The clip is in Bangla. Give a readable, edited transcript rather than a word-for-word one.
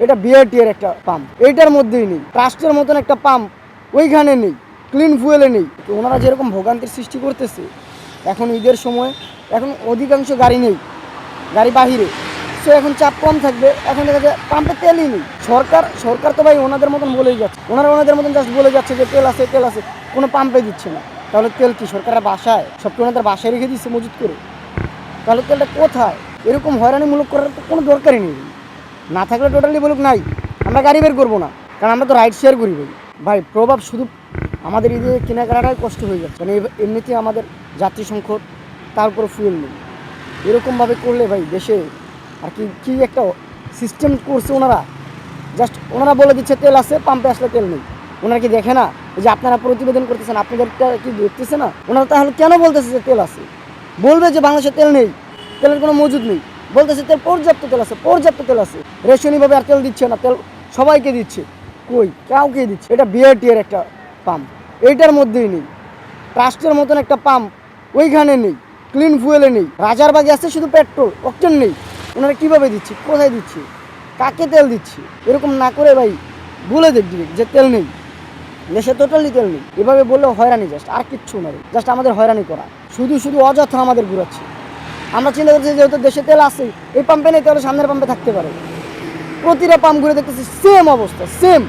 এটা বিআরটি এর একটা পাম্প, এইটার মধ্যেই নেই। ট্রাস্টের মতন একটা পাম্প ওইখানে নেই, ক্লিন ফুয়েলে নেই। তো ওনারা যেরকম ভোগান্তির সৃষ্টি করতেছে, এখন ঈদের সময় এখন অধিকাংশ গাড়ি নেই, গাড়ি বাহিরে, সো এখন চাপ কম থাকবে। এখন দেখা যায় পাম্পে তেলই নেই। সরকার তো ভাই ওনাদের মতন বলেই যাচ্ছে, ওনাদের মতন জাস্ট বলে যাচ্ছে যে তেল আছে, কোনো পাম্পে দিচ্ছে না। তাহলে তেল কি সরকারের বাসায় সব কি ওনাদের বাসায় রেখে দিচ্ছে মজুত করে? তাহলে তেলটা কোথায়? এরকম হয়রানিমূলক করার তো কোনো দরকারই নেই। না থাকলে টোটালি বলুক নাই, আমরা গাড়ি বের করবো না, কারণ আমরা তো রাইড শেয়ার করি। ভাই প্রভাব শুধু আমাদের ঈদে কেনাকাটাটাই কষ্ট হয়ে যাচ্ছে, মানে এমনিতে আমাদের যাত্রী সংকট, তার উপরে ফুয়েল নেই। এরকমভাবে করলে ভাই দেশে আর কি একটা সিস্টেম করছে ওনারা। জাস্ট ওনারা বলে দিচ্ছে তেল আছে, পাম্পে আসলে তেল নেই। ওনারা কি দেখে না? এই যে আপনারা প্রতিবেদন করতেছেন, আপনাদেরটা কি দেখতেছে না? ওনারা তাহলে কেন বলতেছে যে তেল আছে? বলবে যে বাংলাদেশে তেল নেই, তেলের কোনো মজুদ নেই। বলতেছে তেল পর্যাপ্ত তেল আছে। রেশনিভাবে আর তেল দিচ্ছে না, তেল সবাইকে দিচ্ছে। কই কাউকে দিচ্ছে? এটা বিআরটি এর একটা পাম্প, এইটার মধ্যেই নেই। ট্রাস্টের মতন একটা পাম্প ওইখানে নেই, ক্লিন ফুয়েলে নেই। রাজারবাগে আছে শুধু পেট্রোল, অকটেন নেই। ওনারা কীভাবে দিচ্ছে, কোথায় দিচ্ছে, কাকে তেল দিচ্ছে? এরকম না করে ভাই বলে দেখবি যে তেল নেই, দেশে টোটালি তেল নেই। এভাবে বললেও হয়রানি, জাস্ট আর কিচ্ছু না, জাস্ট আমাদের হয়রানি করা। শুধু অযথা আমাদের ঘুরাচ্ছে। আমরা চিন্তা করছি যেহেতু দেশে তেল আছে, এই পাম্পে নেই, তাহলে সামনের পাম্পে থাকতে পারে। প্রতিটা পাম্প ঘুরে দেখতেছি সেম অবস্থা, সেম।